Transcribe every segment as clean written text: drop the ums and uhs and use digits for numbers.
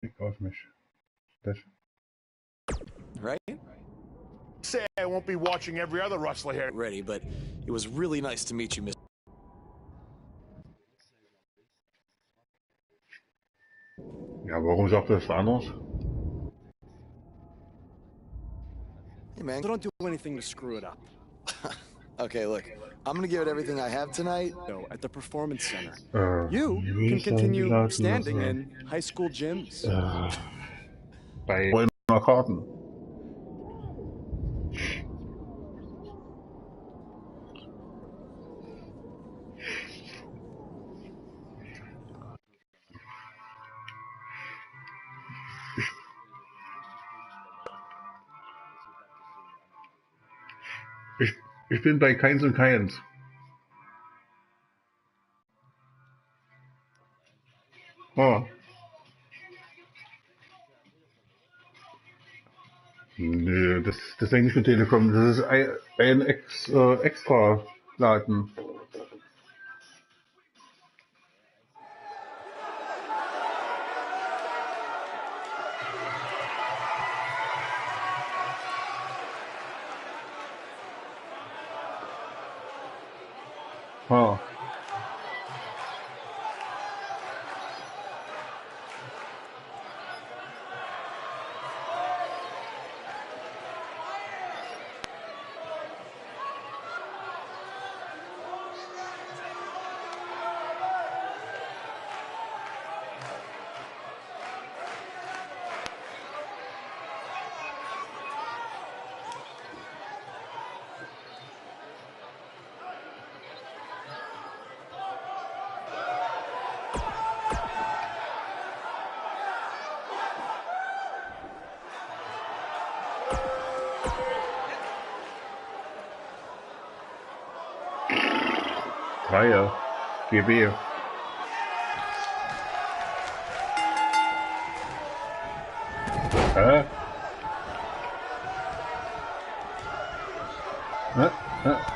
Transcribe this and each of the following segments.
Ich auf mich. Das. Right? Say I won't be watching every other wrestler here. Ready, but it was really nice to meet you, Mr. Ja, warum sagt das anders? Hey, man, don't do anything to screw it up. Okay, look, I'm gonna give it everything I have tonight. So, at the Performance Center. You can continue standing in high school gyms. Bei Karten. Ich bin bei Keins und Keins. Ah. Nö, das ist nicht mit Telekom. Das ist ein extra Laden. Ah. Dreier. GB.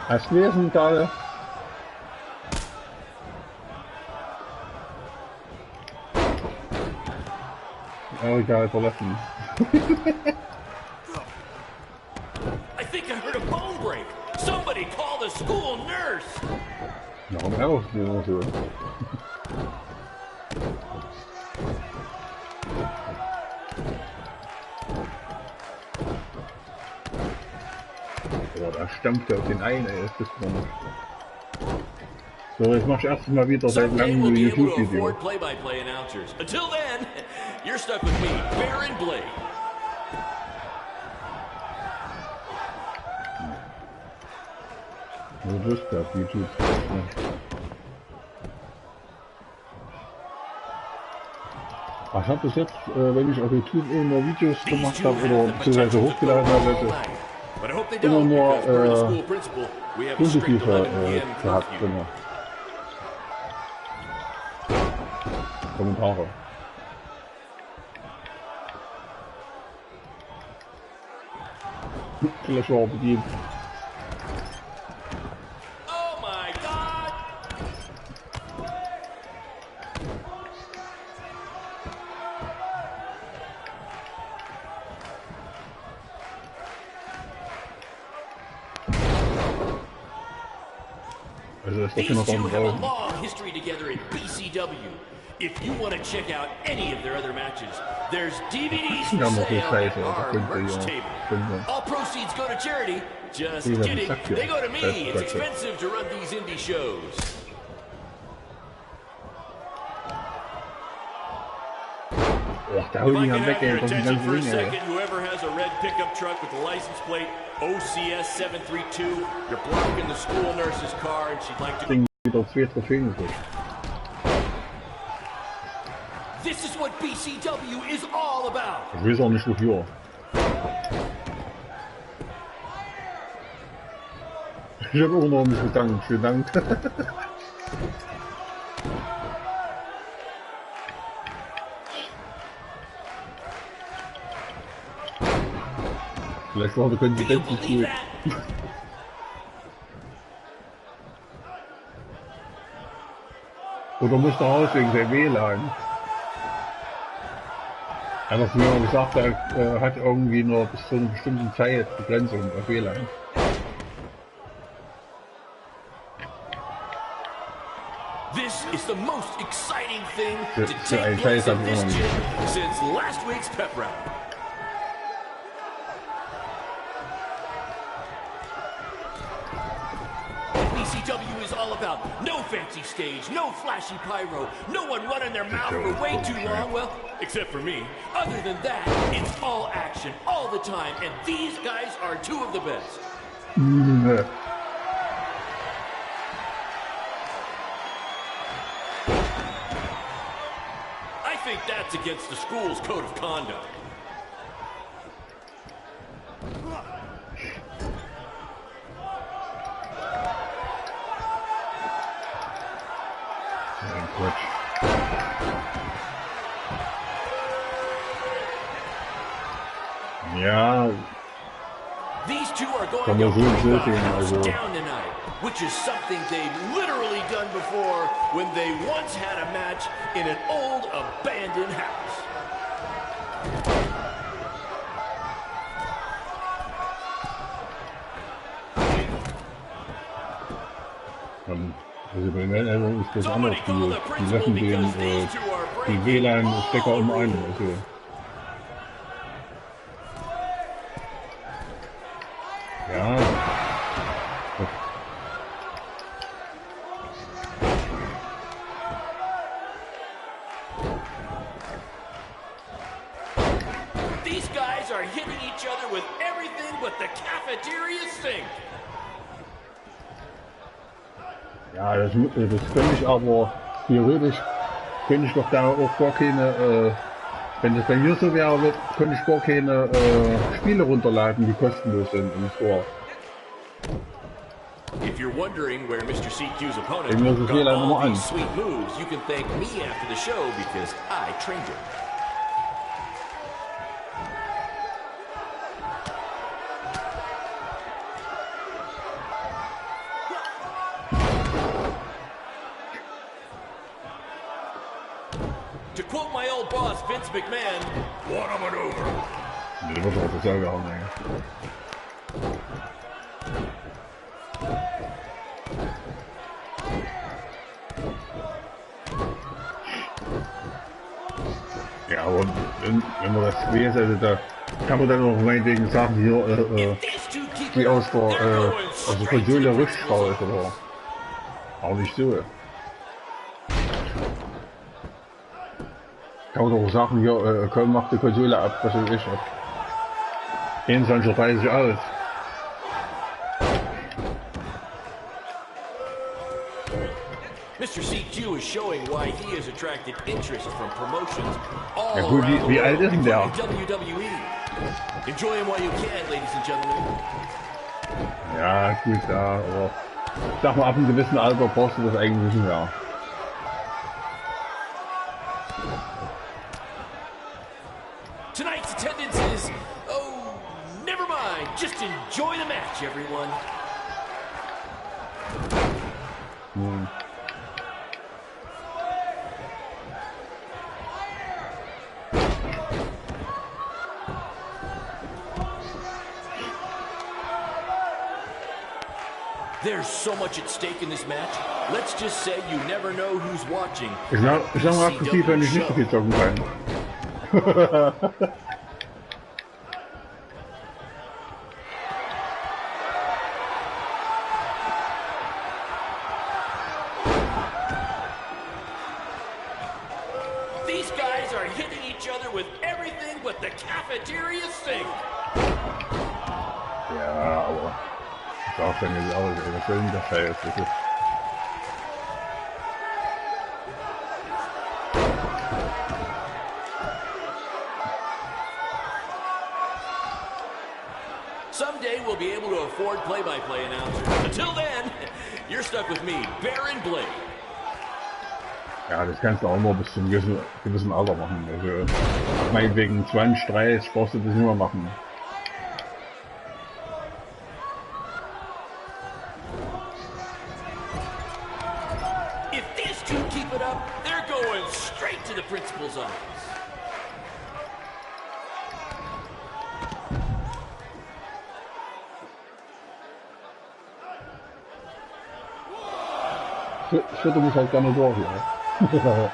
Hast du lesen da? Oh, egal, verlassen. I think I heard a bone break. Somebody call the school nurse. Warum auch nur so? Boah, da stampft er auf den einen, ey, das ist komisch. So, jetzt mach ich erst mal wieder seit langem ein YouTube-Video. Play-by-play announcers. Until then, you're stuck with me, Baron Blade. Du wirst das YouTube. Ich habe bis jetzt, wenn ich auf YouTube immer Videos gemacht habe oder beziehungsweise hochgeladen habe, immer nur positive gehabt drin. Kommentare. Vielleicht war auch bedient. These two have a long history together in BCW. If you want to check out any of their other matches, there's DVDs for sale at our merch table. All proceeds go to charity. Just kidding. They go to me. It's expensive to run these indie shows. If I can have your attention for a second, whoever has a red pickup truck with the license plate OCS 732, you're blocking the school nurse's car and she'd like to... This is what BCW is all about. Ich weiß auch nicht wofür. Ich habe auch noch mich bedankt. Vielen Dank. Vielleicht war die Konsistenz nicht gut. Oder musste raus wegen der WLAN. Er hat mir gesagt, er hat irgendwie nur bis zu einer bestimmten Zeit Begrenzung auf WLAN. This is the most exciting thing to take place in this gym since last week's pep rally. BCW is all about no fancy stage, no flashy pyro, no one running their mouth for way too long, well, except for me. Other than that, it's all action, all the time, and these guys are two of the best. I think that's against the school's code of conduct. Ja, These two are going to down tonight, which is something they've literally done before when they once had a match in an old abandoned house. Also bei Meldung ist das anders. Die lassen den WLAN-Stecker ein. Also. Ja. These guys are hitting each other with everything but the cafeteria sink. Ja, das könnte ich aber theoretisch, könnte ich doch da auch gar keine, wenn das bei mir so wäre, könnte ich gar keine Spiele runterladen, die kostenlos sind im Store. If you're wondering where Mr. CQ's opponent got all these sweet moves, you can thank me after the show because I trained him. To quote my old boss, Vince McMahon, what a maneuver. Nee, dat was altijd zo wel, nee. Ja, aber wenn man das weiß, also da kann man dann auch meinetwegen sagen, hier, die aus der Konsole rückschraut oder auch nicht so. Kann man doch sagen, hier, komm, mach die Konsole ab, was weiß ich, ab 21:30 aus. Mr. CQ is showing why he has attracted interest from promotions all Ja gut, wie alt ist denn der? WWE. Enjoy him while you can, ladies and gentlemen. Ja, gut, ja, aber ich sag mal, ab einem gewissen Alter brauchst du das eigentlich nicht mehr. Tonight's attendance is, oh, never mind. Just enjoy the match, everyone. There's so much at stake in this match. Let's just say you never know who's watching. Ich sag mal aktiv, wenn ich nicht so viel zocken kann. These guys are hitting each other with everything but the cafeteria sink. Ja, aber ich darf dann nicht aus, ey, was soll denn der Scheiß? Das ist Someday we'll be able to afford play-by-play announcers. Until then, you're stuck with me, Baron Blade. ja, das kannst du auch nur bis zum gewissen Alter machen. Also, meinetwegen 20, 30 brauchst du das nur machen. If these two keep it up, they're going straight to the principal's office. schütte mich halt gerne durch, ja.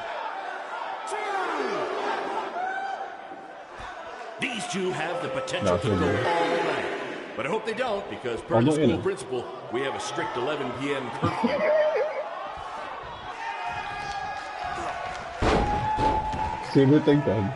These two have the potential to go all night. But I hope they don't, because per the school principal, we have a strict 11 p.m. curfew. Sehr gut, denkt an.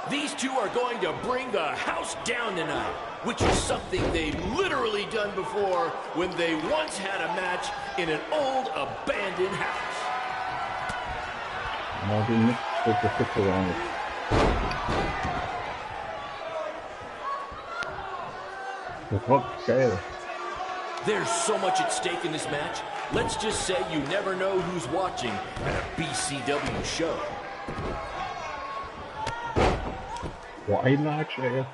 These two are going to bring the house down tonight, which is something they've literally done before when they once had a match in an old abandoned house. There's so much at stake in this match. Let's just say you never know who's watching at a BCW show. Why match, ey?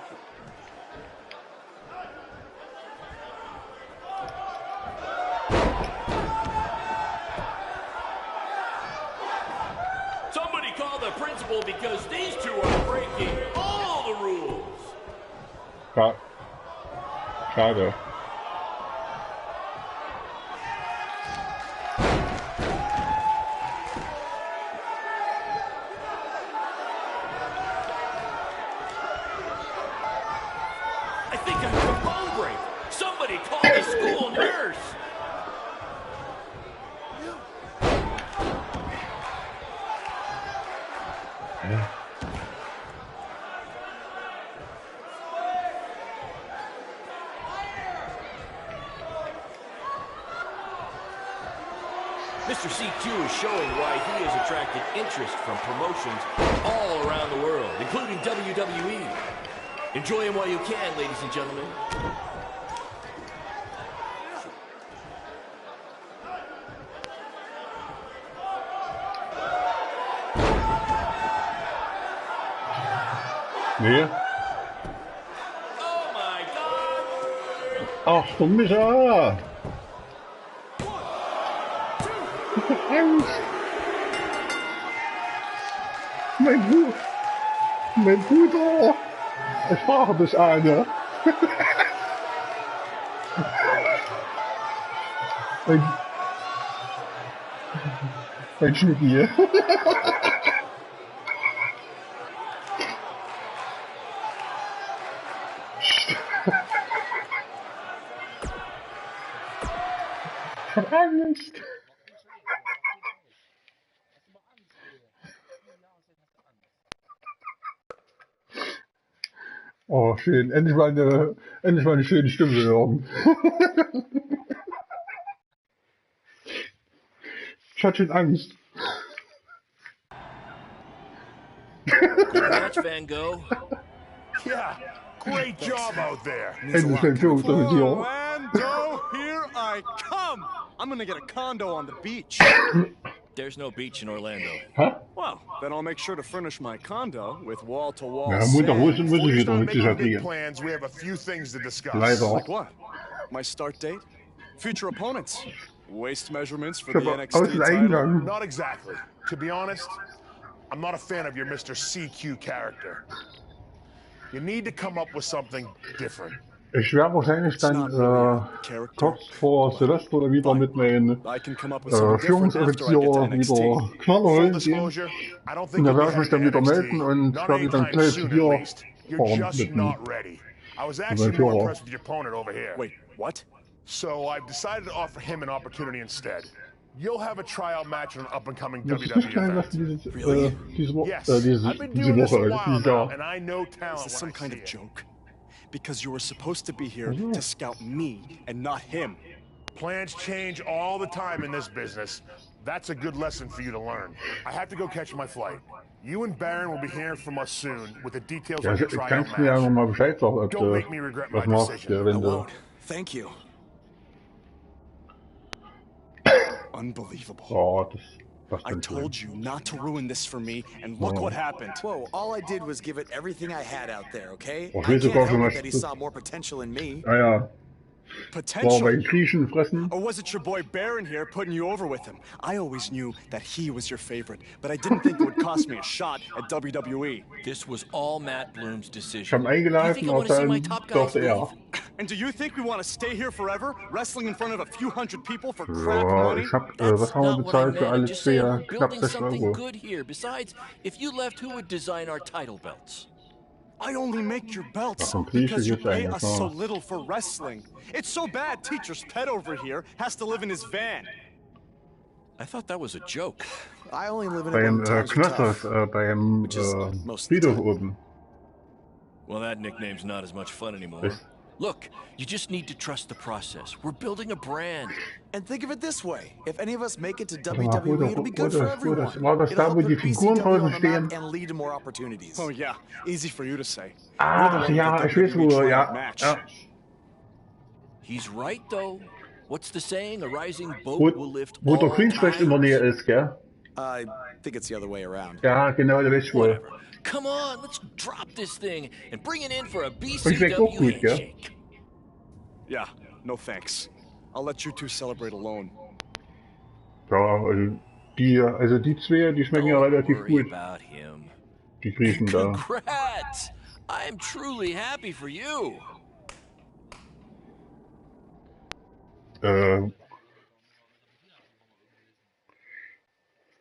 Somebody call the principal because these two are breaking all the rules. Schade. I think I heard a phone break. Somebody call the school nurse. Mr. CQ is showing why he has attracted interest from promotions all around the world, including WWE. Enjoy him while you can, ladies and gentlemen. Nee. Oh my God! Ach, komm mich an! Mein Bruder! Ich frage dich eine! Mein Schnucki! Ich hab Angst! Oh, schön. Endlich mal eine schöne Stimme hören. Ich hatte schon Angst. Good match, Van Gogh. Yeah, great job out there. Endlich ein Führungsoffizier. Orlando, here I come. I'm gonna get a condo on the beach. There's no beach in Orlando. Hä? Well, then I'll make sure to furnish my condo with wall-to-wall Ja, muss ich Before you wieder start mit making Sicherheit big kriegen. plans, we have a few things to discuss. Leider. Like what? My start date? Future opponents? Waist measurements for Ich the hab NXT title? Außeneingang. Not exactly. To be honest, I'm not a fan of your Mr. CQ character. You need to come up with something different. Ich werde wahrscheinlich dann kurz vor Silvester oder wieder mit meinem Führungsoffizier wieder Knaller holen gehen. Und da werde ich mich dann wieder melden und werde dann gleich zu dir fahren mit meinem Führer. Wait, what? So I've decided to offer him an opportunity instead. You'll have a tryout match in an up-and-coming Das ist WWE nicht klein, was event. diese Yes, I've been doing this a while dieses now, Jahr. and I know talent Is this some when I kind see of it. joke? Because you were supposed to be here to scout me and not him. Plans change all the time in this business. That's a good lesson for you to learn. I have to go catch my flight. You and Baron will be hearing from us soon with the details Ja, of your ich tryout kannst mir einfach match. mal Bescheid sagen, ob Don't du make me regret my was machst, decision. wenn I du... won't. Thank you. Unbelievable. Oh, was I denn told you not to ruin this for me, and look what happened. Whoa, all I did was give it everything I had out there, okay? Oh, ich I will can't sogar help schon it that he saw more potential in me. Ja, War bei Griechen fressen. Or was it your boy Baron here putting you over with him? I always knew that he was your favorite, but I didn't think it would cost me a shot at WWE. This was all Matt Bloom's Ich decision. habe eingeladen, aber dann durfte er. And do you think we want to stay here forever, wrestling in front of a few hundred people for crap Ja, money? ich hab, was haben wir bezahlt für alle zwei? Knapp 6 Euro. Good here. Besides, if you left, who would design our title belts? I only make your belts Ach, Grieche because you gibt's pay eigentlich, us so ja. little for wrestling. It's so bad Teacher's pet over here has to live in his van. I thought that was a joke. I only live in Beim it when times are Knossers, tough. beim Which is most of the Friedhof time. oben. Well, that nickname's not as much fun anymore. Ist- Look, you just need to trust the process. We're building a brand. And think of it this way: if any of us make it to Warte mal, WWE, it'll be good for everyone. war das It'll da, wo help die put Figuren BCW on draußen the map stehen? and lead to more opportunities. Oh yeah, easy for you to say. Ach ja, ich weiß wo, ja. Ja. He's right, though. What's the saying? A rising boat will lift Wo der all Queensfest in der Nähe tides. ist, gell? I think it's the other way around. Ja, genau, da weiß ich wohl. Whatever. Come on, let's drop this thing and bring it in for a schmeckt auch BCW gut, gell? handshake. Yeah, no thanks. I'll let you two celebrate alone. Ja, also die zwei, die schmecken ja Don't relativ worry gut, about him. die Griechen da. Congrats! I'm truly happy for you.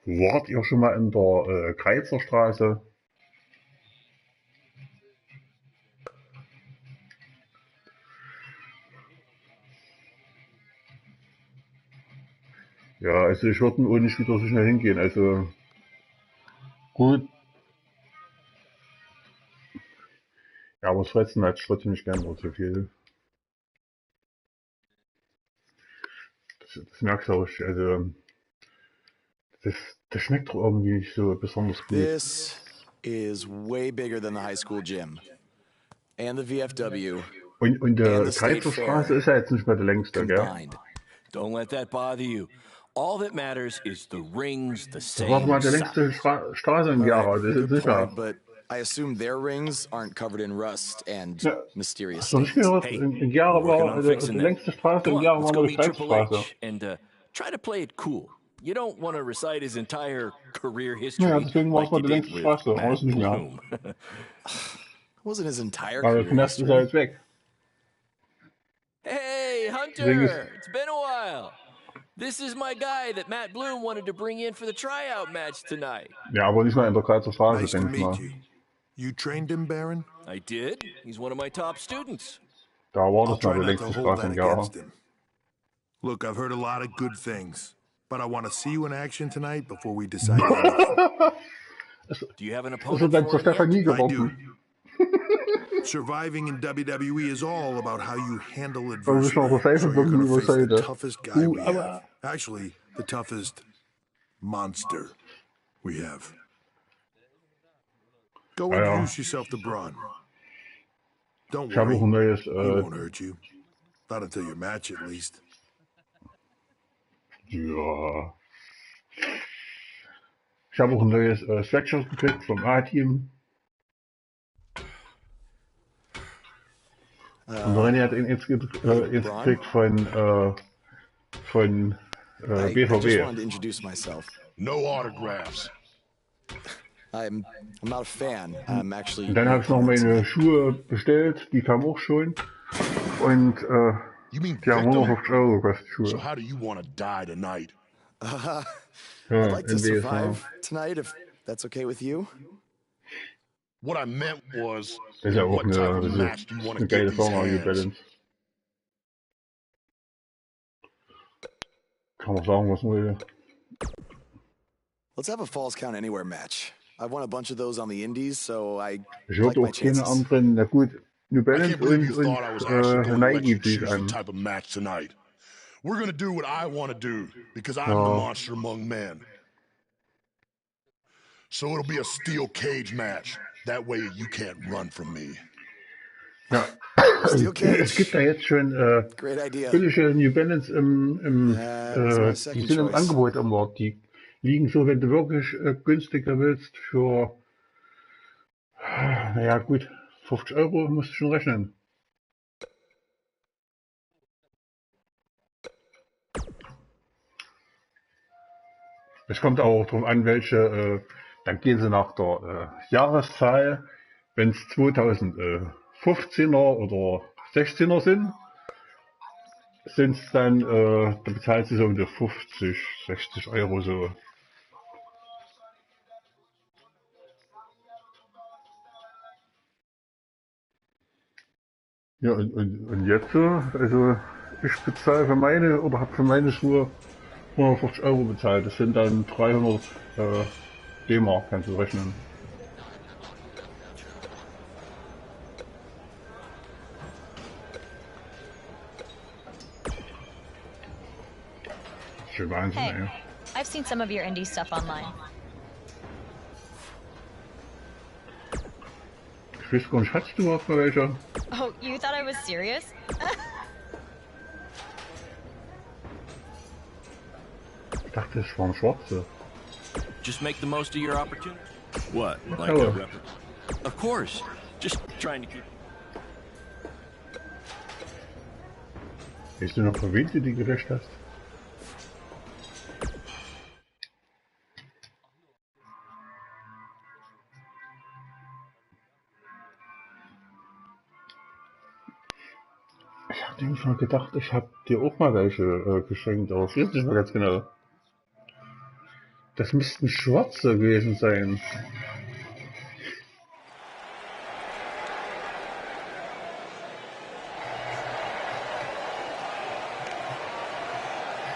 Wart ihr schon mal in der Kreizerstraße? Ja, also ich würde auch nicht wieder so schnell hingehen, also gut. Ja, aber das Fressen hätte ich trotzdem nicht gern, so viel. Das merkst du auch, also das schmeckt doch irgendwie nicht so besonders gut. This is way bigger than the high school gym. And the VFW Und der the State Kreizerstraße Fair ist ja jetzt nicht mehr der längste, gell? combined. Don't let that bother you. All that matters is the rings, the Das war doch same mal der size. längste Straße in Jahre, das ist Good sicher. point, but I assume their rings aren't covered in rust and Ja, mysterious hast du nicht stains. gehört? Hey, In Jahre working war on also fixing die that. längste Straße Come in on, Jahre let's war go nur die meet Triple Kreuzstraße. H and try to play it cool. You don't want to recite his entire career Ja, history deswegen war es like mal you die did längste with Straße, aber Matt ist nicht mehr. Bloom. Wasn't his entire Weil career das Knast ist ja history. jetzt weg. Hey, Deswegen ist, Hunter! It's been a while. This is my guy that Matt Bloom wanted to bring in for the tryout match tonight. ja, aber nicht mal in der Kreuzerstraße, Nice to denke ich mal. meet you. You trained him, Baron? I did. He's one of my top students. Da war I'll das mal try die not to längste hold Straße that in Jahre. against him. Look, I've heard a lot of good things, but I want to see you in action tonight before we decide anything. Do you have an Ist er opponent dann for zur him yet? Stefanie I do. geworden? Surviving in WWE is all about how you handle Aber ich noch adversity. der So Seife you're irgendwie gonna face the überseite. toughest guy we Aber have. Actually, the toughest monster we have. Go ja, introduce yourself to Braun. Don't ich habe auch worry, ein neues, he won't hurt you. Not until your match, at least. ja. Ich habe auch ein neues Sweatshirt gekriegt vom A-Team. Und René hat ihn jetzt gekriegt von I just BVB. wanted to introduce myself. No autographs. I'm not a fan. I'm actually. Und dann habe ich noch meine Schuhe bestellt, die kamen auch schon. Und You mean die haben nur noch victim? 50 Euro gekostet, die So Schuhe. how do you want to die tonight? Ja, I'd like to in BSV. survive tonight if that's okay with you. What I meant was, Das ist ja auch what type eine, of das match ist do you want to eine get geile these Firma, New hands? Balance. Kann man sagen, was man will. Let's have a Falls Count Anywhere match. I've won a bunch of those on the Indies, so I Ich like würde my auch keine chances. anderen, na gut, New I Balance can't believe you und thought I was actually going to let Nike you ziehe ich choose the an. type of match tonight. We're going to do what I want to do because I'm the Ja. monster among men. So it'll be a steel cage match. That way you can't run from me. Ja. Steel Es gibt cage. da jetzt schon Great idea. billige New Balance was my die second sind im choice. Angebot am Markt. Die liegen so, wenn du wirklich günstiger willst, für, naja gut, 50 Euro musst du schon rechnen. Es kommt auch darauf an, welche, dann gehen sie nach der Jahreszahl. Wenn es 2015er oder 16er sind es dann, da bezahlt sie so um die 50, 60 Euro so. Ja, und jetzt, also ich bezahle für meine, oder habe für meine Schuhe 150 Euro bezahlt. Das sind dann 300 D-Mark, kannst du rechnen. Das ist schon Wahnsinn, Hey, ey. I've seen some of your indie stuff online. Ich weiß gar nicht, hast du überhaupt mal welche? Oh, you thought I was serious? Ich dachte, es waren schwarze. Just make the most of your opportunity. What? Like Oh. a rep? Of course. Just trying to keep. Weißt du noch, für wen du die gelöscht hast? Ich hab nämlich mal gedacht, ich hab dir auch mal welche geschenkt, aber ich weiß nicht mehr ganz genau. Das müssten schwarze gewesen sein.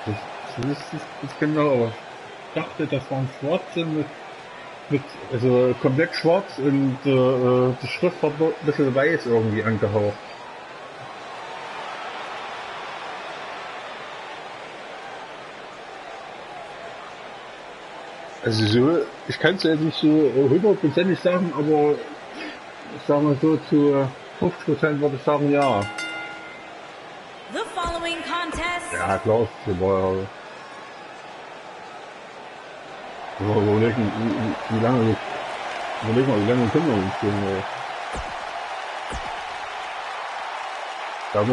Das ist genau, aber ich dachte, das waren schwarze mit also komplett schwarz und die Schrift war ein bisschen weiß irgendwie angehaucht. Also so, ich kann es ja nicht so hundertprozentig sagen, aber ich sage mal so zu 50% würde ich sagen, ja. The following contest. Ja, klar, das war ja. Überlegen, wie lange können wir uns spielen? Da haben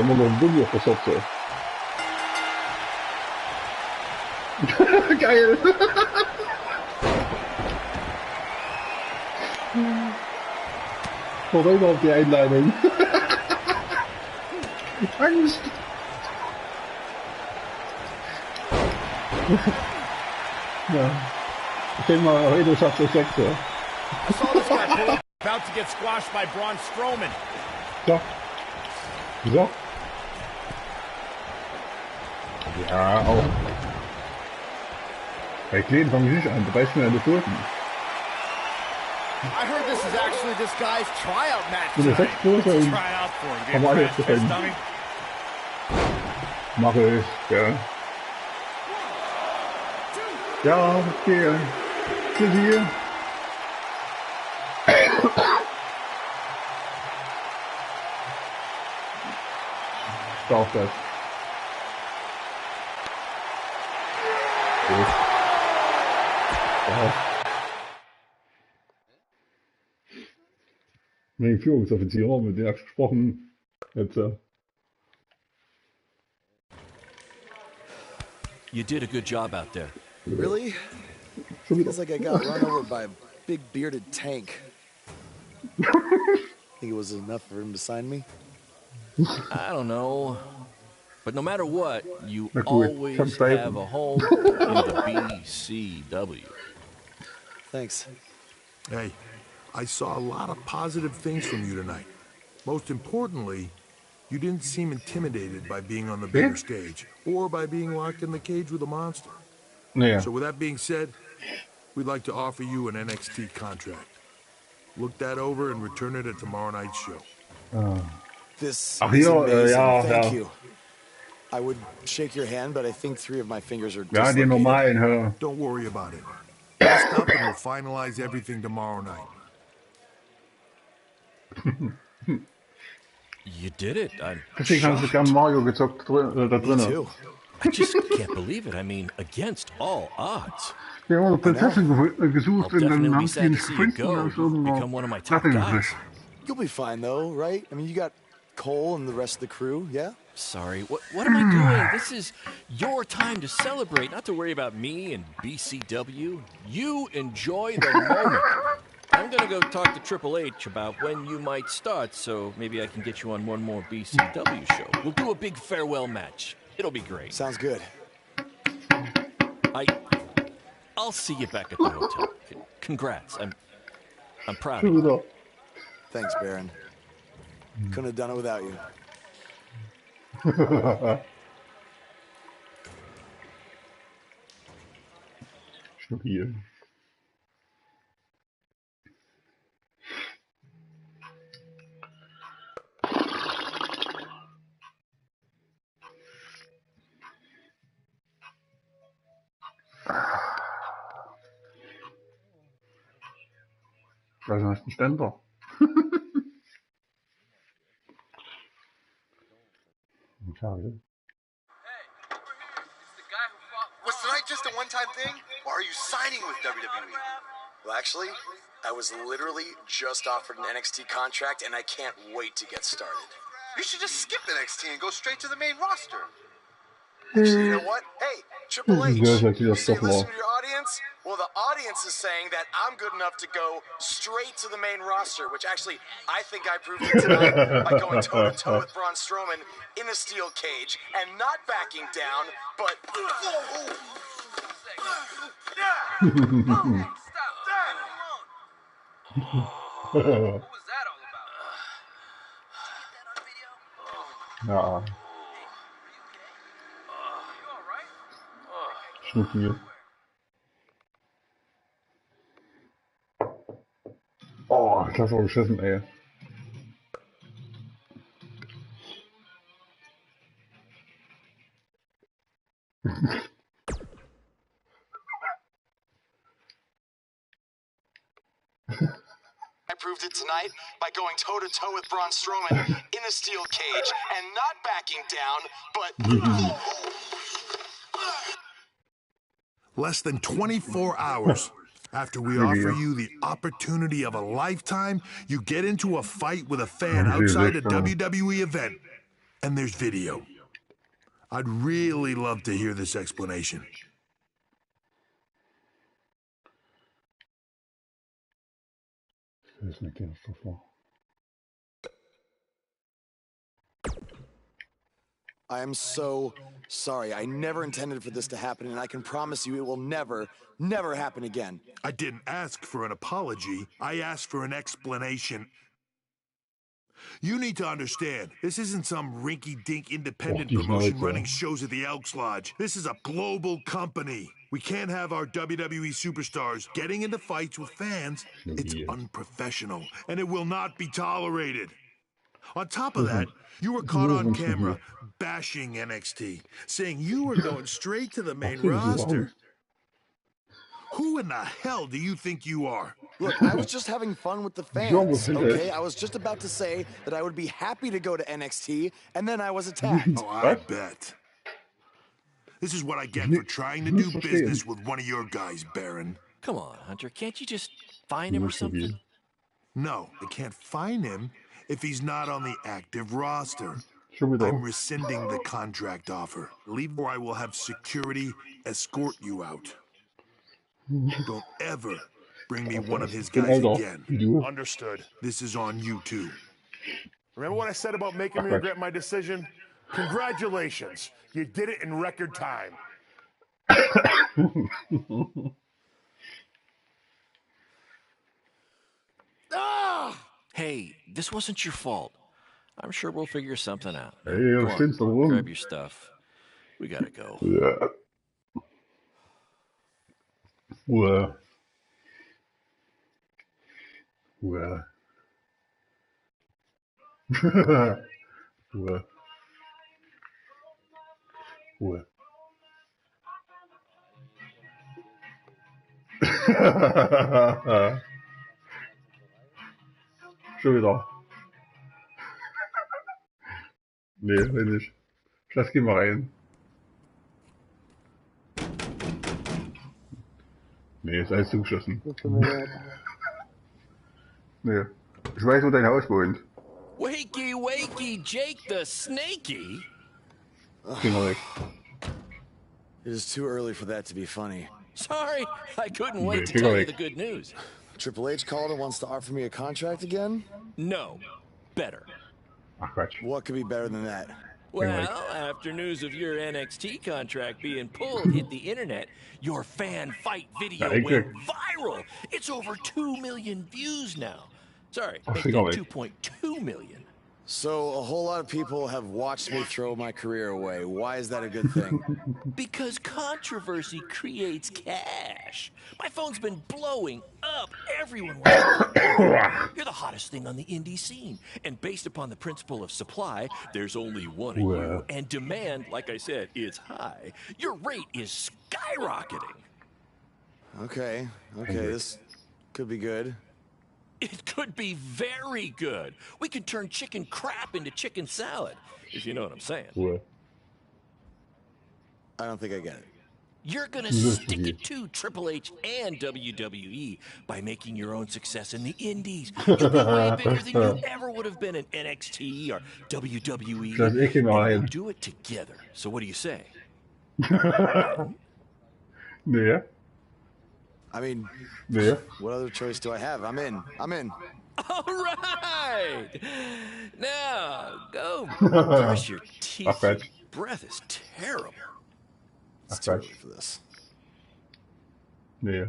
wir noch einen Bulli auf der Sorte. Geil! Vorüber auf die Einleitung. Angst! Ja. Ich denke mal, heute schafft es 6. I saw this guy pull up, about to get squashed by Braun Strowman. Ja. So. Ja, auch. Bei Kleen fange ich nicht an, da beißt mir an die Pfoten. I heard this is actually this guy's tryout match. Mit der tonight. 6 Größe und Try out for him. haben wir alles gefallen. Mache ich, ja. Ja, okay. Tschüssi. Ich darf das. Gut. Ja. Mit dem Führungsoffizier, mit dem habe ich gesprochen. Jetzt, You did a good job out there. Really? schon wieder. Feels like I got run over by a big bearded tank. Think it was enough for him to sign me? I don't know. But no matter what, you Na gut, always kann's bleiben. have a home in the BCW. Thanks. Hey, I saw a lot of positive things from you tonight. Most importantly, you didn't seem intimidated by being on the bigger stage or by being locked in the cage with a monster. Naja. So with that being said, we'd like to offer you an NXT contract. Look that over and return it at tomorrow night's show. This Ach, is ja, amazing. ja, Thank ja. you. I would shake your hand, but I think 3 of my fingers are Ja, die dislocated. normalen, hä? Don't worry about it. Rest up and we'll finalize everything tomorrow night. You did it. I'm Deswegen haben sie gern Mario gezockt da Me drinnen. too. I just can't believe it. I mean, against all odds. Wir haben eine Prinzessin gesucht I'll und dann definitely haben be sie sad ihn to nicht see you gefunden. go. Dann ist You've irgendwo become one of my top Platte guys. gekriegt. You'll be fine though, right? I mean, you got Cole and the rest of the crew, yeah? sorry. What am I doing? This is your time to celebrate, not to worry about me and BCW. You enjoy the moment. I'm gonna go talk to Triple H about when you might start, so maybe I can get you on one more BCW show. We'll do a big farewell match. It'll be great. Sounds good. I'll see you back at the hotel. Congrats. I'm proud of you. Thanks, Baron. Couldn't have done it without you. Stabil. Da ist ein Ständer. Schade. Was tonight just a one-time thing, or are you signing with WWE? Well, actually, I was literally just offered an NXT contract, and I can't wait to get started. You should just skip NXT and go straight to the main roster. Actually, you know what? Hey, Triple H, you say listen Stoffel. to your audience? Well, the audience is saying that I'm good enough to go straight to the main roster, which actually, I think I proved it tonight by going toe-to-toe with Braun Strowman in a steel cage and not backing down, but... What was that all about? Ja. Stabil. Oh, das war beschissen, ey. I proved it tonight by going toe-to-toe with Braun Strowman in a steel cage and not backing down, but... Less than 24 hours after we offer you the opportunity of a lifetime, you get into a fight with a fan outside a WWE event, and there's video. I'd really love to hear this explanation. Das ist mit dem Stoffel. I am so sorry. I never intended for this to happen, and I can promise you it will never, never happen again. I didn't ask for an apology. I asked for an explanation. You need to understand, this isn't some rinky-dink independent promotion running shows at the Elks Lodge. This is a global company. We can't have our WWE superstars getting into fights with fans. It's unprofessional, and it will not be tolerated. On top of that, you were caught on camera bashing NXT, saying you were going straight to the main roster. Who in the hell do you think you are? Look, I was just having fun with the fans, okay? I was just about to say that I would be happy to go to NXT, and then I was attacked. Oh, I bet. This is what I get for trying to do business with one of your guys, Baron. Come on, Hunter. Can't you just find him or something? No, I can't find him if he's not on the active roster. I'm rescinding the contract offer. Leave or I will have security escort you out. Don't ever bring me one of his guys again. Understood. This is on you too. Remember what I said about making me regret my decision? Congratulations. You did it in record time. Hey, this wasn't your fault. I'm sure we'll figure something out. Hey, Come on, grab your stuff. We gotta go. Yeah. Well. Well. Well. Well. Schon wieder. Nee, will nicht. Lass geh mal rein. Nee, ist alles zugeschossen. Nee. Ich weiß, wo dein Haus wohnt. Wakey, wakey, Jake the Snakey? Finger weg. It is too early for that to be funny. Sorry, I couldn't wait to tell you the good news. Triple H called and wants to offer me a contract again? No, better. Ach Quatsch. What could be better than that? Well, after news of your NXT contract being pulled hit the internet, your fan fight video went viral. It's over 2 million views now. Sorry, make it 2.2 million. So a whole lot of people have watched me throw my career away. Why is that a good thing? Because controversy creates cash. My phone's been blowing up. Everyone wants to You're the hottest thing on the indie scene. And based upon the principle of supply, there's only one of you. And demand, like I said, is high. Your rate is skyrocketing. Okay, this could be good. It could be very good. We can turn chicken crap into chicken salad, if you know what I'm saying. I don't think I get it. You're gonna stick it to Triple H and WWE by making your own success in the indies. You'll be way bigger than you ever would have been in NXT or WWE. And we'll do it together. So what do you say? Nee. I mean, what other choice do I have? I'm in. All right. Now, go brush your teeth. Your breath is terrible. It's too early for this. Nee.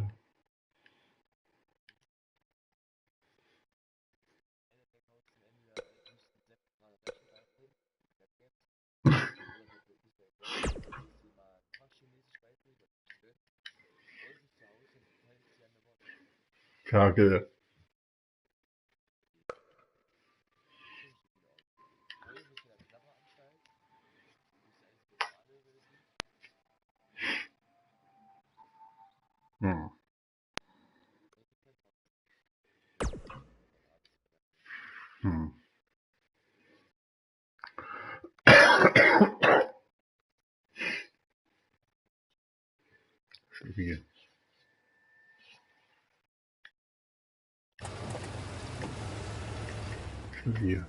Kacke. Schwierig. Schwierig.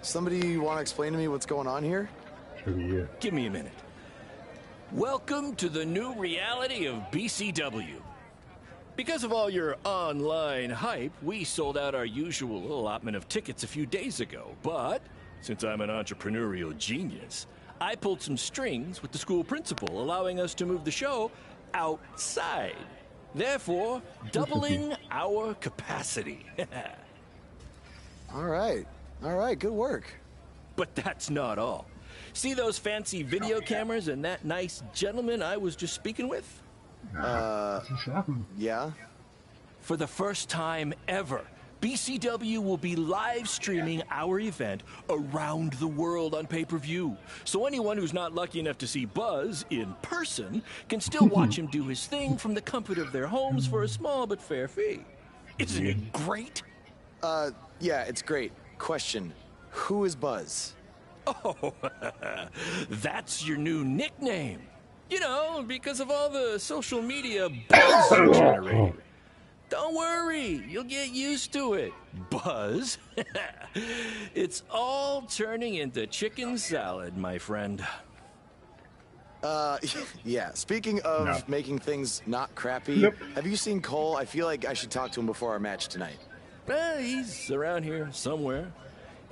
Somebody want to explain to me what's going on here? Give me a minute. Welcome to the new reality of BCW. Because of all your online hype, we sold out our usual allotment of tickets a few days ago. But since I'm an entrepreneurial genius, I pulled some strings with the school principal, allowing us to move the show outside. Therefore, doubling our capacity. All right, good work. But that's not all. See those fancy video cameras and that nice gentleman I was just speaking with? Yeah? For the first time ever, BCW will be live streaming our event around the world on pay-per-view. So anyone who's not lucky enough to see Buzz in person can still watch him do his thing from the comfort of their homes for a small but fair fee. Isn't it great? Yeah, it's great. Question, who is Buzz? Oh, that's your new nickname. You know, because of all the social media buzz you generate. Don't worry, you'll get used to it. Buzz? It's all turning into chicken salad, my friend. Yeah, speaking of making things not crappy, have you seen Cole? I feel like I should talk to him before our match tonight. He's around here somewhere.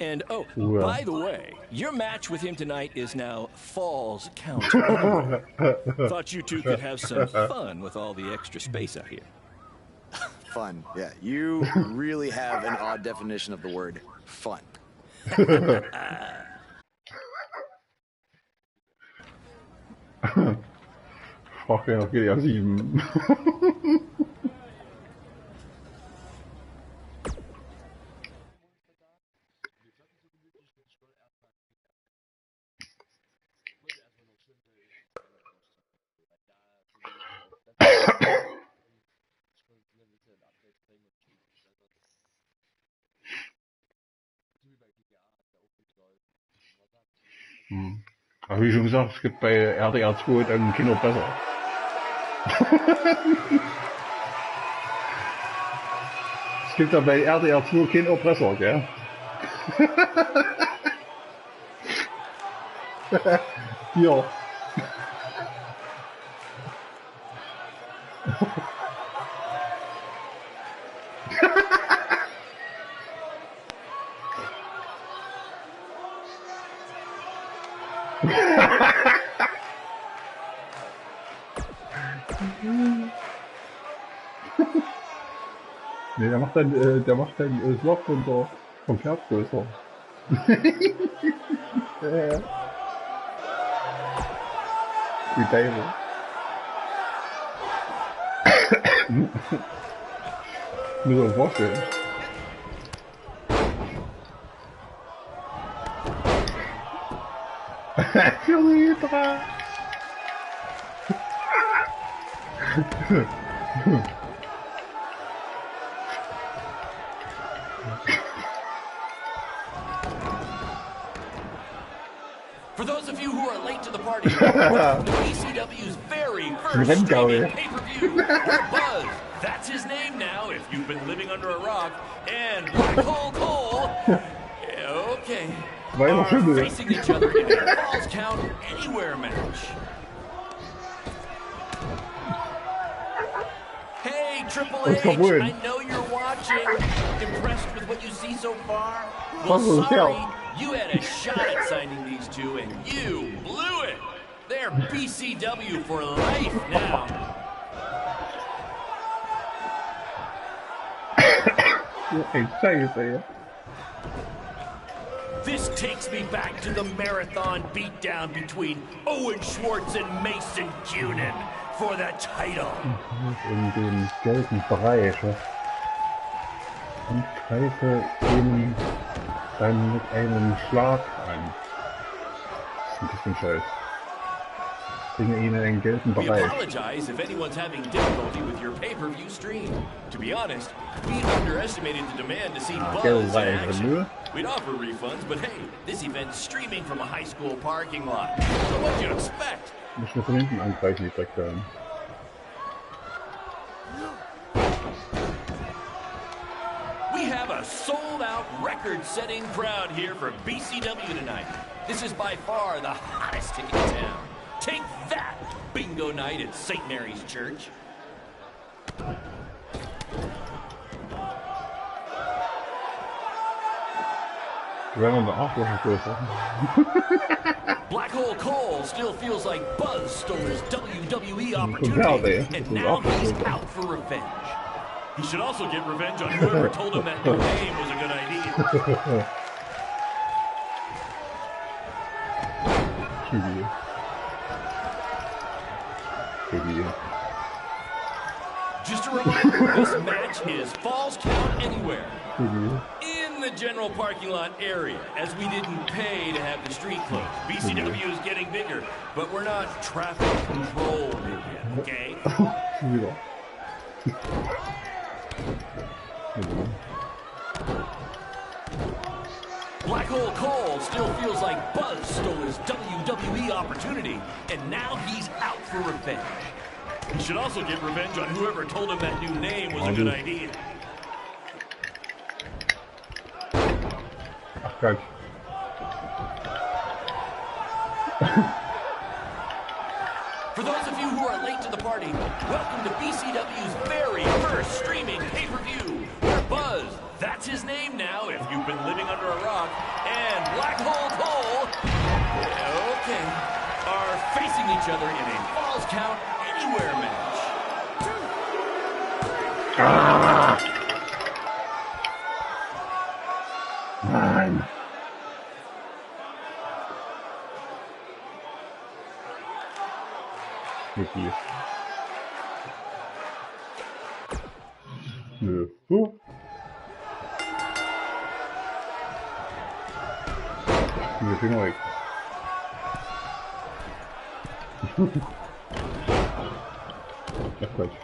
And, oh, by the way, your match with him tonight is now Falls Count. Thought you two could have some fun with all the extra space out here. Fun, yeah. You really have an odd definition of the word fun. Fucking okay, ja 7. Aber wie schon gesagt, es gibt bei RDR 2 dann Kino besser. Es gibt ja bei RDR 2 keinen Erpresser, gell? Hier. Nee, der macht dann das Loch vom Pferd größer. Wie David. Muss man vorstellen. Hydra! For those of you who are late to the party, welcome to BCW's very first streaming pay-per-view. Buzz, that's his name now if you've been living under a rock, and Black Hole Cole, okay, are facing each other in a Falls Count Anywhere match. Hey, Triple H, I know you're watching. Impressed with what you see so far? Well, sorry, you had a shot at signing these two, and you blew it. They're BCW for life now. This takes me back to the marathon beatdown between Owen Schwartz and Mason Cunin for the title. In den gelben Bereich und greife ihn dann mit einem Schlag an. Das ist ein bisschen scheiß. Bringe ihn in den gelben Bereich. We apologize if anyone's having difficulty with your pay-per-view stream. To be honest, we underestimated the demand to see Buzz in action. We'd offer refunds, but hey, this event's streaming from a high school parking lot. So what'd you expect? Muss nur von hinten angreifen, die Dreckdamen. We have a sold-out, record-setting crowd here for BCW tonight. This is by far the hottest ticket in town. Take that, bingo night at St. Mary's Church. Black Hole Cole still feels like Buzz stole his WWE opportunity, and now he's out for revenge. He should also get revenge on whoever told him that new name was a good idea. Just a reminder, this match is Falls Count Anywhere. In the general parking lot area, as we didn't pay to have the street closed. BCW is getting bigger, but we're not traffic controlled yet, okay? Black Hole Cole still feels like Buzz stole his WWE opportunity, and now he's out for revenge. He should also get revenge on whoever told him that new name was a good idea. Good. For those of you who are late to the party, welcome to BCW's very first streaming pay-per-view, where Buzz, that's his name now if you've been living under a rock, and Black Hole Cole, okay, are facing each other in a Falls Count Anywhere match. Nein. Wirklich. Nö. So. Wir Finger weg. Ach Quatsch.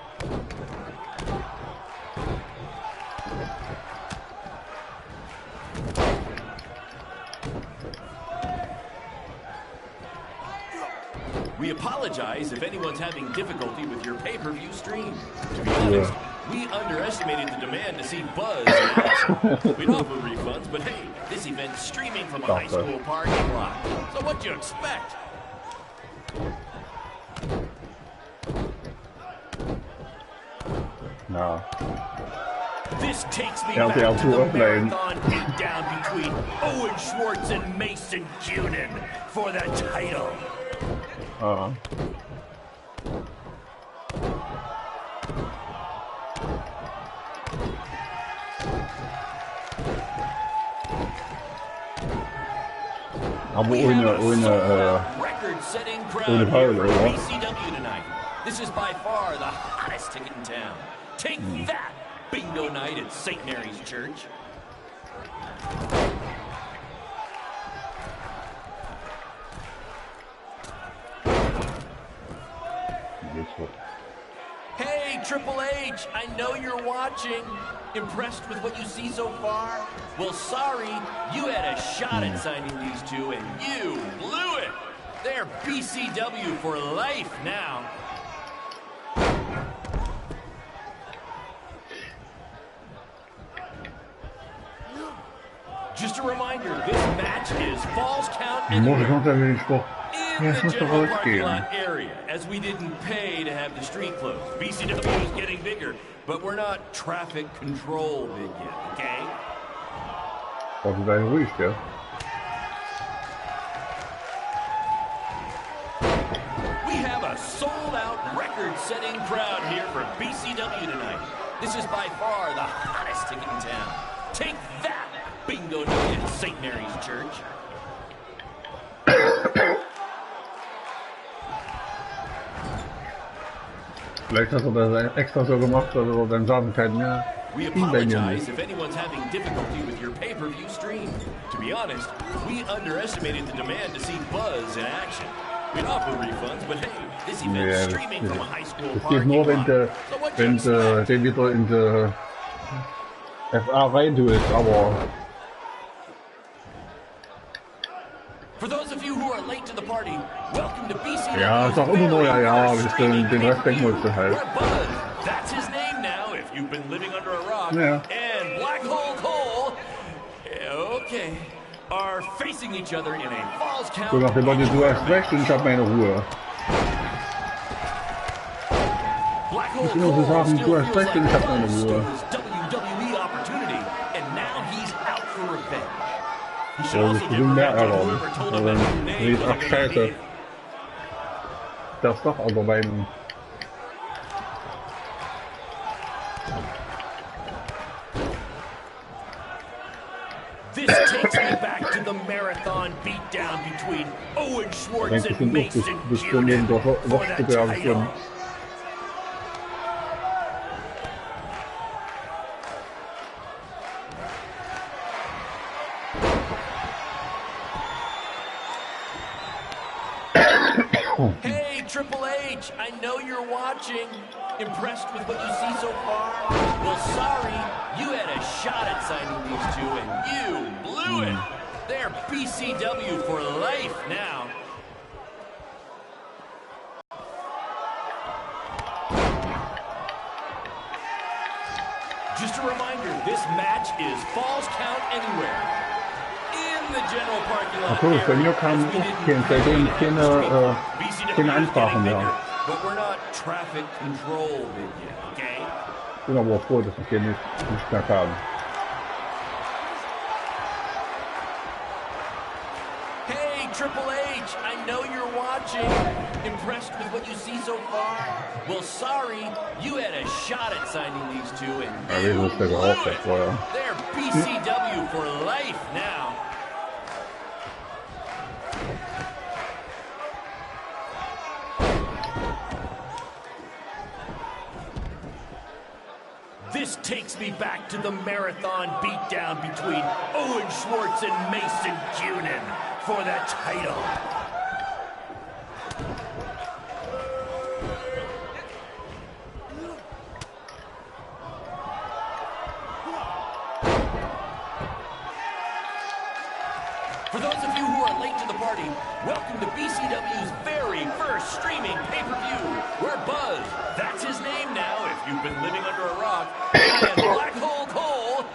We apologize if anyone's having difficulty with your pay-per-view stream. To be honest, we underestimated the demand to see Buzz in action. We'd offer refunds, but hey, this event's streaming from a high school parking lot. So what'd you expect? No. This takes me back to the marathon beatdown between Owen Schwartz and Mason Cunin for the title. Aber ohne record-setting crowd here for BCW tonight. This is by far the hottest ticket in town. Take that, bingo night at St. Mary's Church. Hey, Triple H, I know you're watching. Impressed with what you see so far? Well, sorry, you had a shot at signing these two, and you blew it. They're BCW for life now. Just a reminder, this match is Falls Count Anywhere in the general parking lot area, as we didn't pay to have the street closed. BCW is getting bigger, but we're not traffic control big yet, okay? We have a sold-out, record-setting crowd here for BCW tonight. This is by far the hottest ticket in town. Take that, bingo night at St. Mary's Church. Vielleicht hast du das extra so gemacht, dass du dann sagen kann, ja. We apologize if anyone's having difficulty with your pay-per-view stream. To be honest, we underestimated the demand to see Buzz in action. We'd offer refunds, but hey, this event's streaming from a high school parking lot. Wenn den wieder in die FA rein tust, aber For those of you who are late to the party, welcome to BCW. Ja, sag immer nur ja, den Rest denken wir uns halt. That's his name now, if you've been living under a rock. Ja. And Black Hole Cole, okay, are facing each other in a Falls Count. So nach dem Motto, du hast recht und ich hab meine Ruhe. Ich will nur so sagen, du hast recht und ich hab meine Ruhe. WWE opportunity, and now he's out for revenge. Ja, das ist mehr Ärger. Also dann sieht ach scheiße. Das doch aber beim This takes me back to the marathon beatdown between Owen Schwartz and Mason Cunin for the title. Hey, Triple H, I know you're watching. Impressed with what you see so far? Well, sorry, you had a shot at signing these two, and you blew it. They're BCW for life now. Just a reminder, this match is Falls Count Anywhere. In the general parking lot cool, bei mir kam seitdem keine Ansprachen mehr. But we're not traffic control big yet, okay? Ich bin aber froh, dass ich den nicht mehr kam. Hey, Triple H, I know you're watching. Impressed with what you see so far? Well, sorry, you had a shot at signing these two, and you blew it. They're BCW for life now. This takes me back to the marathon beatdown between Owen Schwartz and Mason Cunin for the title. For those of you who are late to the party, welcome to BCW's very first streaming pay-per-view, where Buzz, that's his name now if you've been living under a rock, and Black Hole Cole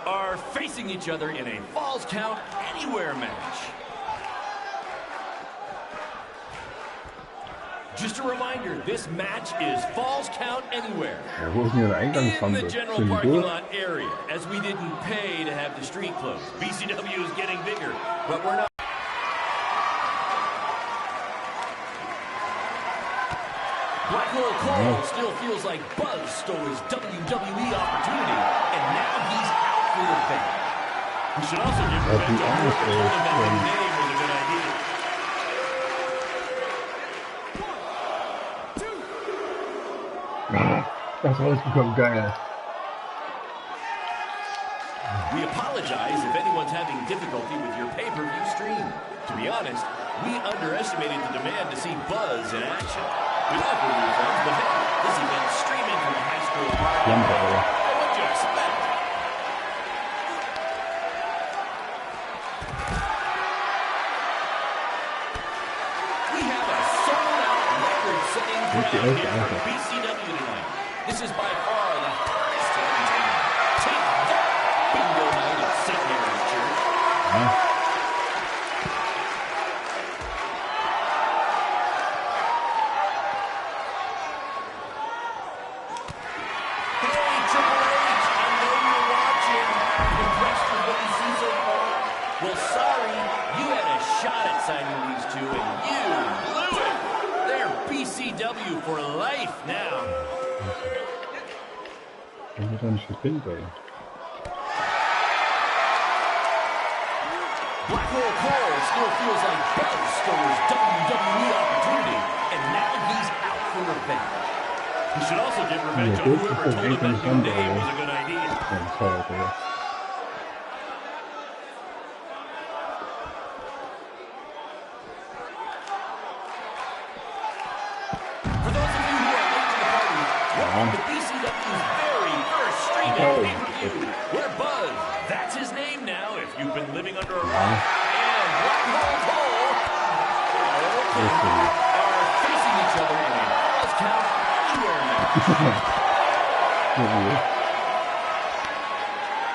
are facing each other in a Falls Count Anywhere match. Just a reminder, this match is Falls Count Anywhere in the general parking lot area, as we didn't pay to have the street closed. BCW is getting bigger, but we're not. Black Hole Cole still feels like Buzz stole his WWE opportunity, and now he's out for the bait. We should also give revenge on whoever told him that the name was a good idea. Das rausgekommen, geil. We apologize if anyone's having difficulty with your pay-per-view stream. To be honest, we underestimated the demand to see Buzz in action. We offer refunds, but hey, this event's streaming from a high school party. What'd you expect? We have a sold-out record-setting crowd here for BCW tonight. This is by far the hottest team in town. Take that, bingo night at St. Mary's Church. Well, sorry, you had a shot at signing these two, and you blew it. They're BCW for life now. Black Hole Cole still feels like Buzz stole his WWE opportunity, and now he's out for revenge. He should also get revenge on whoever told him that new name was a good idea. The BCW's very first streaming pay-per-view, where Buzz, that's his name now if you've been living under a rock, and Black Hole Cole are facing each other in a Falls Count Anywhere match.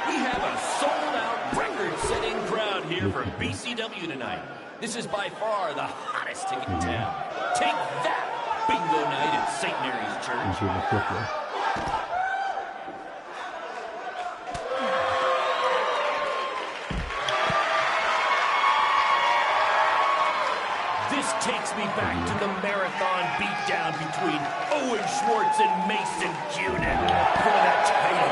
We have a sold-out record-setting crowd here for BCW tonight. This is by far the hottest ticket in town. Take that! Bingo night at St. Mary's Church. This takes me back to the marathon beatdown between Owen Schwartz and Mason Cunin for the title.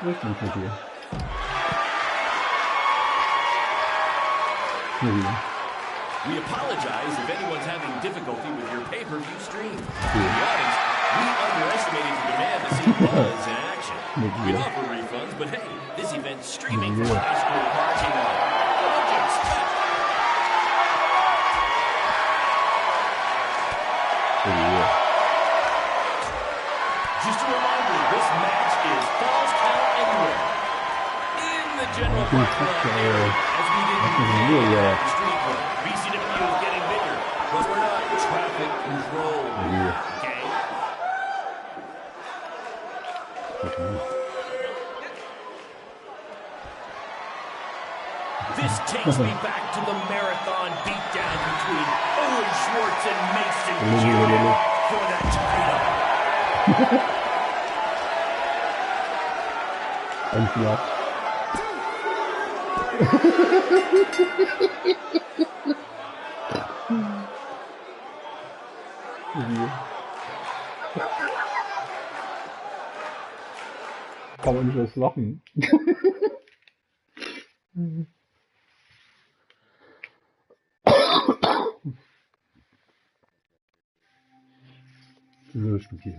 Listen to you. We apologize if anyone's having difficulty with your pay-per-view stream. To be honest, we underestimated the demand to see Buzz in action. We offer refunds, but hey, this event's streaming from a high school parking lot. What'd you expect? Just a reminder, this match is Falls Count Anywhere in the general parking lot area, as we didn't the street play. BCW is getting bigger, but we're not traffic control. Okay? This takes me back to the marathon beatdown between Owen Schwartz and Mason Cunin for the title. Kann man nicht was lachen. Das ist okay.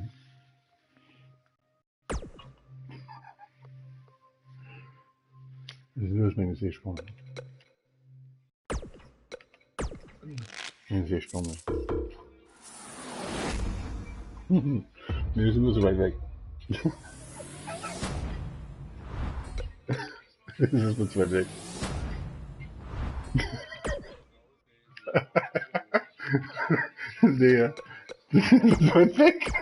Das ist meine Sehspanne. sehe ich gar nicht. Nee, die sind nur so weit weg. Das ist nur zu weit weg. Sehe. Das ist so weit weg.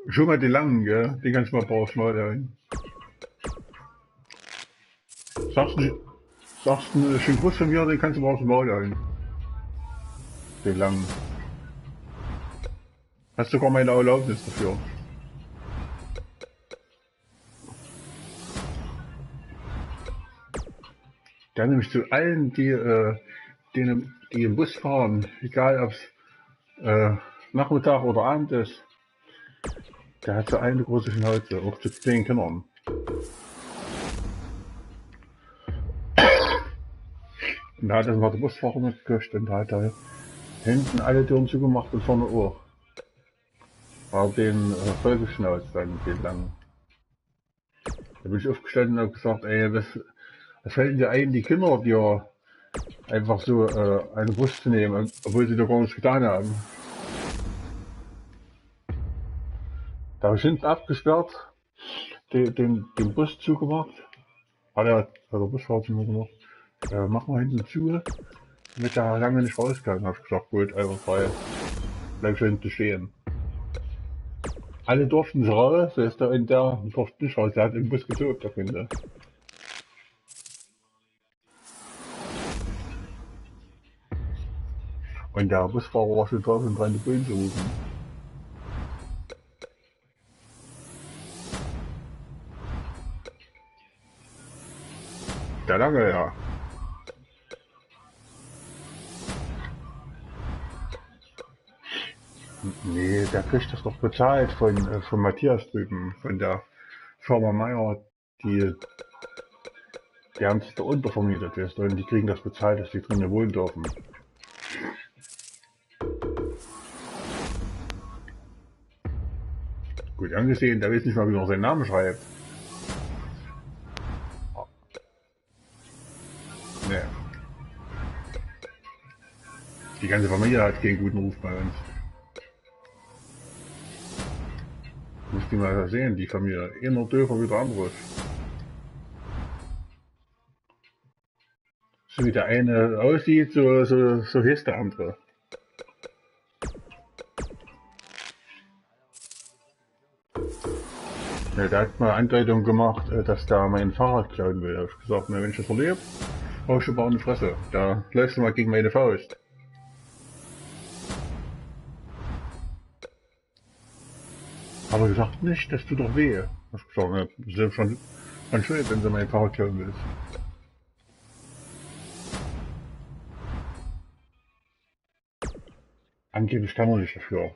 Schon mal die langen, gell? Die kannst du mal brauchst mal dahin. Sagst du schön Gruß von mir, den kannst du brauchst mal dahin. Den langen. Hast du sogar meine Erlaubnis dafür. Dann nämlich zu allen, die im Bus fahren, egal ob es Nachmittag oder Abend ist, der hat so eine große Schnauze, auch zu den Kindern. Und da hat das mal der Busfahrer mitgekriegt und da hat er hinten alle Türen zugemacht und vorne auch. War den vollgeschnauzt dann, den langen. Da bin ich aufgestanden und habe gesagt, ey, was fällt dir ein, die Kinder, die ja einfach so einen Bus zu nehmen, obwohl sie doch gar nichts getan haben. Da habe ich hinten abgesperrt, den Bus zugemacht. Hat der Busfahrer zu mir gemacht. Mach mal hinten zu, damit der lange nicht raus kann. Habe ich gesagt, gut, einfach frei. Bleib schon hinten stehen. Alle durften sie raus, so ist der in der durfte nicht raus. Der hat im Bus getobt, der Kunde. Und der Busfahrer war schon drauf und dran, die Bullen zu rufen. Der lange, ja. Nee, der kriegt das doch bezahlt von Matthias drüben, von der Firma Meier, die haben sich da untervermietet ist und die kriegen das bezahlt, dass die drinnen wohnen dürfen. Gut angesehen, der weiß nicht mal, wie man seinen Namen schreibt. Nee. Die ganze Familie hat keinen guten Ruf bei uns. Muss die mal sehen, die Familie. Einer döfer wie der andere. So wie der eine aussieht, so ist der andere. Ja, der hat mal Andeutung gemacht, dass der mein Fahrrad klauen will. Da hab ich gesagt, na, wenn ich das erlebe, hau ich schon mal in die Fresse. Da läufst du mal gegen meine Faust. Aber gesagt, nicht, das tut doch weh. Hab ich gesagt, na, das ist schon schuld, wenn du mein Fahrrad klauen willst. Angeblich kann man nicht dafür.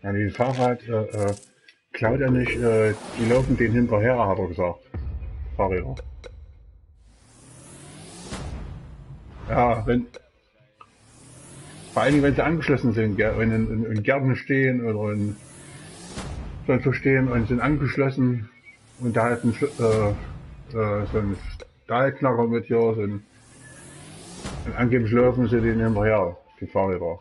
Ja, den Fahrrad klaut er nicht, die laufen den hinterher, hat er gesagt. Fahrräder. Ja, vor allen Dingen, wenn sie angeschlossen sind, wenn in Gärten stehen oder in sonst wo stehen und sind angeschlossen und da hat so ein Stahlknacker mit hier, und angeblich laufen sie den hinterher, die Fahrräder.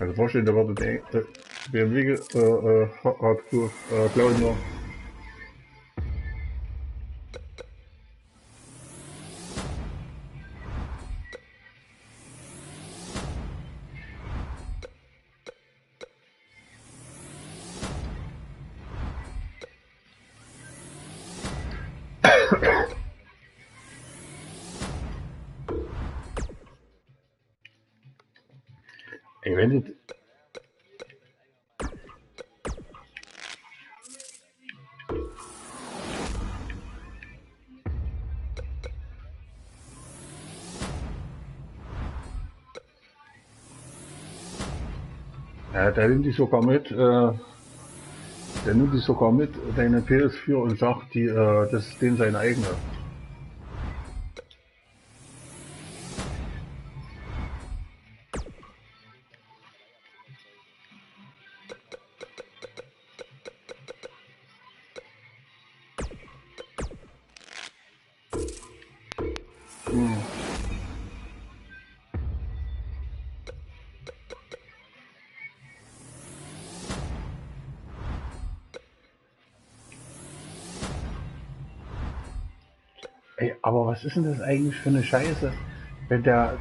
Also vorstellen, da wird der BMW klauen noch. Ey, wenn du Ja, der nimmt dich sogar mit, deine PS4 und sagt, das ist dem seine eigene. Ey, aber was ist denn das eigentlich für eine Scheiße? Wenn da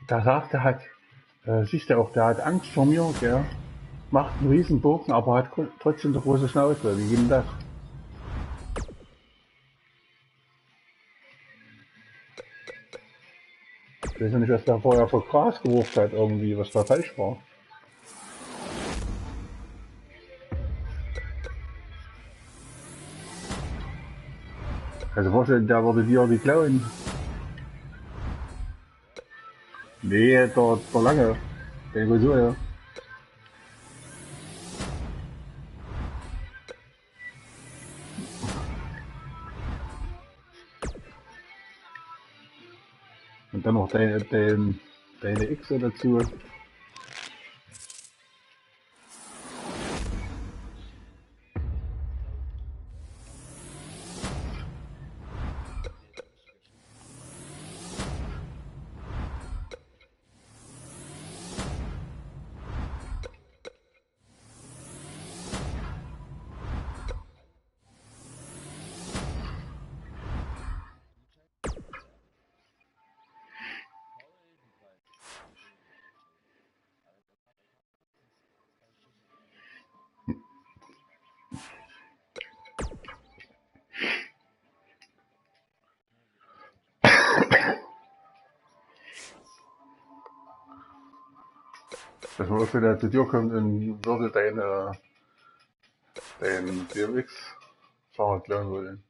sagt, der hat, siehst du auch, der hat Angst vor mir, gell? Macht einen riesen Bogen, aber hat trotzdem eine große Schnauze. Wie geht denn das? Ich weiß nicht, was der vorher für Gras geworfen hat, irgendwie, was da falsch war. Also vorstellen, der würde dir die klauen. Nee, der lange. Der geht so, ja. Und dann noch deine Xe dazu. Dass man auch wieder zu dir kommt und würde dein BMX-Fahrrad klauen wollen.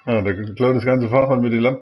Ja, der klaut das ganze Fahrrad mit den Lampen.